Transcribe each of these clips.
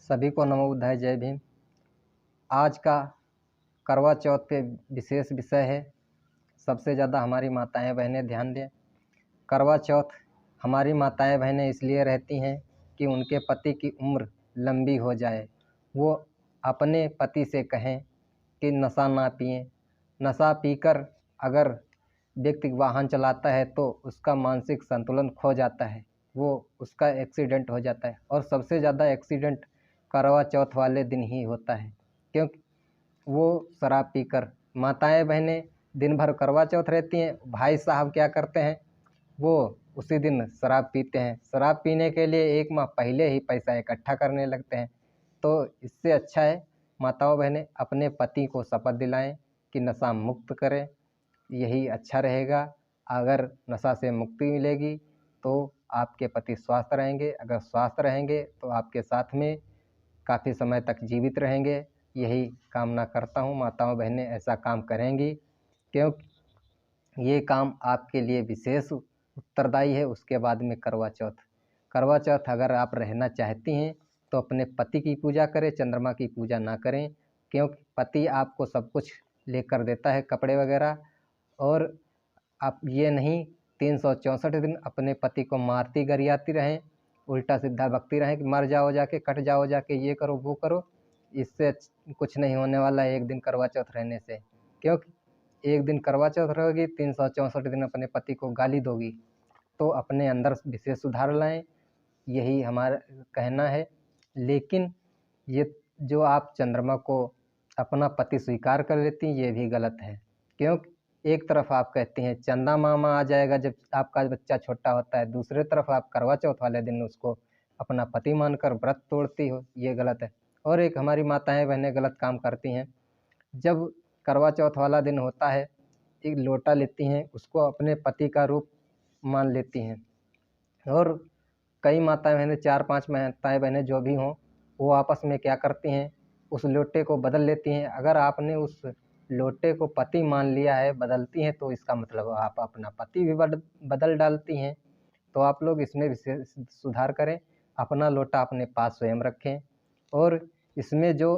सभी को नमो बुद्धाय, जय भीम। आज का करवा चौथ पे विशेष विषय है। सबसे ज़्यादा हमारी माताएं बहनें ध्यान दें। करवा चौथ हमारी माताएं बहनें इसलिए रहती हैं कि उनके पति की उम्र लंबी हो जाए। वो अपने पति से कहें कि नशा ना पिएं। नशा पीकर अगर व्यक्ति वाहन चलाता है तो उसका मानसिक संतुलन खो जाता है, वो उसका एक्सीडेंट हो जाता है। और सबसे ज़्यादा एक्सीडेंट करवा चौथ वाले दिन ही होता है, क्योंकि वो शराब पीकर माताएं बहनें दिन भर करवा चौथ रहती हैं। भाई साहब क्या करते हैं, वो उसी दिन शराब पीते हैं। शराब पीने के लिए 1 माह पहले ही पैसा इकट्ठा करने लगते हैं। तो इससे अच्छा है माताओं बहनें अपने पति को शपथ दिलाएं कि नशा मुक्त करें, यही अच्छा रहेगा। अगर नशा से मुक्ति मिलेगी तो आपके पति स्वस्थ रहेंगे, अगर स्वस्थ रहेंगे तो आपके साथ में काफ़ी समय तक जीवित रहेंगे। यही कामना करता हूँ माताओं बहनें ऐसा काम करेंगी, क्योंकि ये काम आपके लिए विशेष उत्तरदायी है। उसके बाद में करवा चौथ अगर आप रहना चाहती हैं तो अपने पति की पूजा करें, चंद्रमा की पूजा ना करें, क्योंकि पति आपको सब कुछ लेकर देता है, कपड़े वगैरह। और आप ये नहीं 364 दिन अपने पति को मारती गरियाती रहें, उल्टा सीधा बकती रहें कि मर जाओ जाके, कट जाओ जाके, ये करो वो करो। इससे कुछ नहीं होने वाला है एक दिन करवा चौथ रहने से। क्योंकि एक दिन करवा चौथ रहोगी, 364 दिन अपने पति को गाली दोगी। तो अपने अंदर विशेष सुधार लाएं, यही हमारा कहना है। लेकिन ये जो आप चंद्रमा को अपना पति स्वीकार कर लेती हैं, ये भी गलत है। क्योंकि एक तरफ आप कहती हैं चंदा मामा आ जाएगा जब आपका बच्चा छोटा होता है, दूसरे तरफ आप करवा चौथ वाले दिन उसको अपना पति मानकर व्रत तोड़ती हो, ये गलत है। और एक हमारी माताएं बहनें गलत काम करती हैं। जब करवा चौथ वाला दिन होता है, एक लोटा लेती हैं, उसको अपने पति का रूप मान लेती हैं। और कई माताएं बहनें, 4-5 माताएं बहनें जो भी हों, वो आपस में क्या करती हैं, उस लोटे को बदल लेती हैं। अगर आपने उस लोटे को पति मान लिया है, बदलती हैं, तो इसका मतलब आप अपना पति भी बदल डालती हैं। तो आप लोग इसमें विशेष सुधार करें, अपना लोटा अपने पास स्वयं रखें। और इसमें जो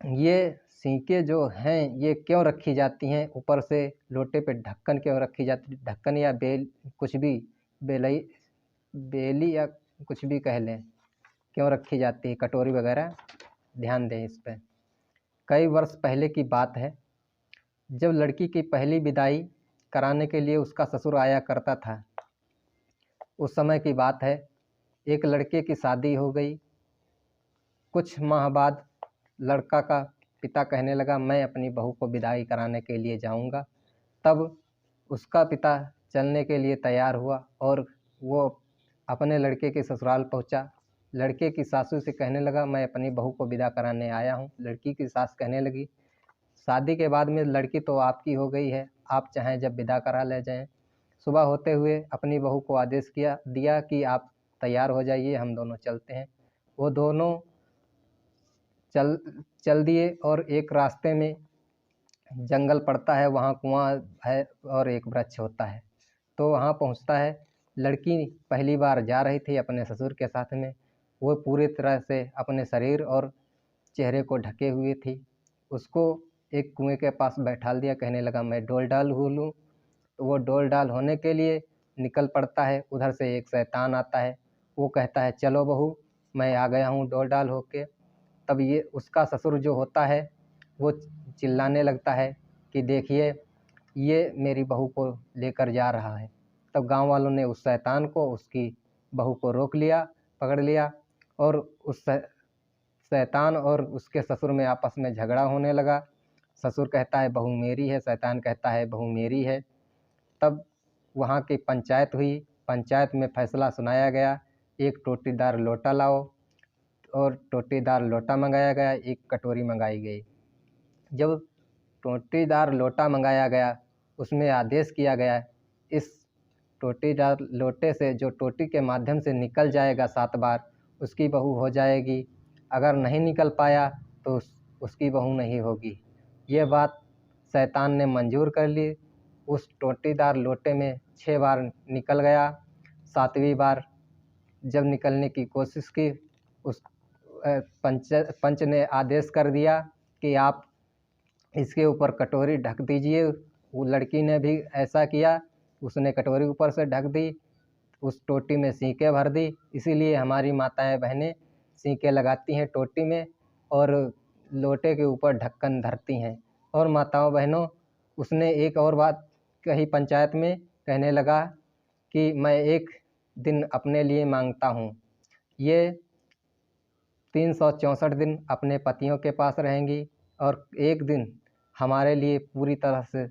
ये सिंकें जो हैं, ये क्यों रखी जाती हैं, ऊपर से लोटे पे ढक्कन क्यों रखी जाती है, ढक्कन या बेल, कुछ भी, बेली या कुछ भी कह लें, क्यों रखी जाती है, कटोरी वगैरह, ध्यान दें इस पर। कई वर्ष पहले की बात है, जब लड़की की पहली विदाई कराने के लिए उसका ससुर आया करता था। उस समय की बात है, एक लड़के की शादी हो गई। कुछ माह बाद लड़का का पिता कहने लगा, मैं अपनी बहू को विदाई कराने के लिए जाऊंगा। तब उसका पिता चलने के लिए तैयार हुआ और वो अपने लड़के के ससुराल पहुंचा। लड़के की सासू से कहने लगा, मैं अपनी बहू को विदा कराने आया हूं। लड़की की सास कहने लगी, शादी के बाद में लड़की तो आपकी हो गई है, आप चाहें जब विदा करा ले जाएं। सुबह होते हुए अपनी बहू को आदेश दिया कि आप तैयार हो जाइए, हम दोनों चलते हैं। वो दोनों चल दिए और एक रास्ते में जंगल पड़ता है, वहाँ कुआं है और एक वृक्ष होता है। तो वहाँ पहुँचता है। लड़की पहली बार जा रही थी अपने ससुर के साथ में। वो पूरी तरह से अपने शरीर और चेहरे को ढके हुए थी। उसको एक कुएं के पास बैठा दिया, कहने लगा, मैं डोल डाल हो लूँ। तो वो डोल डाल होने के लिए निकल पड़ता है। उधर से एक शैतान आता है, वो कहता है, चलो बहू, मैं आ गया हूँ डोल डाल होके। तब ये उसका ससुर जो होता है, वो चिल्लाने लगता है कि देखिए, ये मेरी बहू को लेकर जा रहा है। तब गांव वालों ने उस शैतान को उसकी बहू को रोक लिया, पकड़ लिया। और उस शैतान और उसके ससुर में आपस में झगड़ा होने लगा। ससुर कहता है बहू मेरी है, शैतान कहता है बहू मेरी है। तब वहाँ की पंचायत हुई। पंचायत में फैसला सुनाया गया, एक टोटीदार लोटा लाओ। और टोटीदार लोटा मंगाया गया, एक कटोरी मंगाई गई। जब टोटीदार लोटा मंगाया गया, उसमें आदेश किया गया, इस टोटीदार लोटे से जो टोटी के माध्यम से निकल जाएगा 7 बार, उसकी बहू हो जाएगी। अगर नहीं निकल पाया तो उसकी बहू नहीं होगी। ये बात शैतान ने मंजूर कर ली। उस टोटीदार लोटे में 6 बार निकल गया। 7वीं बार जब निकलने की कोशिश की, पंच ने आदेश कर दिया कि आप इसके ऊपर कटोरी ढक दीजिए। वो लड़की ने भी ऐसा किया, उसने कटोरी ऊपर से ढक दी, उस टोटी में सींकें भर दी। इसीलिए हमारी माताएं बहनें सींकें लगाती हैं टोटी में और लोटे के ऊपर ढक्कन धरती हैं। और माताओं बहनों, उसने एक और बात कही पंचायत में, कहने लगा कि मैं एक दिन अपने लिए मांगता हूँ। ये 364 दिन अपने पतियों के पास रहेंगी और एक दिन हमारे लिए पूरी तरह से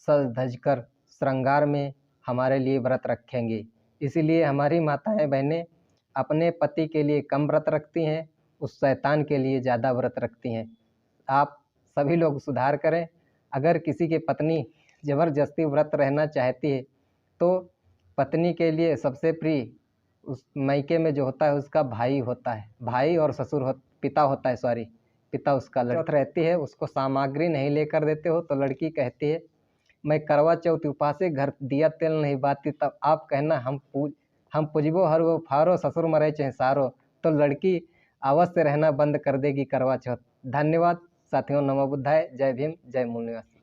सज धज कर श्रृंगार में हमारे लिए व्रत रखेंगी। इसीलिए हमारी माताएं बहनें अपने पति के लिए कम व्रत रखती हैं, उस शैतान के लिए ज़्यादा व्रत रखती हैं। आप सभी लोग सुधार करें। अगर किसी की पत्नी ज़बरदस्ती व्रत रहना चाहती है तो पत्नी के लिए सबसे प्रिय उस मायके में जो होता है उसका भाई होता है, भाई और पिता होता है, पिता उसका लड़की रहती है। उसको सामग्री नहीं लेकर देते हो तो लड़की कहती है मैं करवा चौथ उपासे घर दिया तेल नहीं बाती, तब आप कहना हम पूजबो हर वो फारो ससुर मरे चाहे सारो, तो लड़की अवश्य रहना बंद कर देगी करवा चौथ। धन्यवाद साथियों, नमो बुद्धाय, जय भीम, जय मूल निवासी।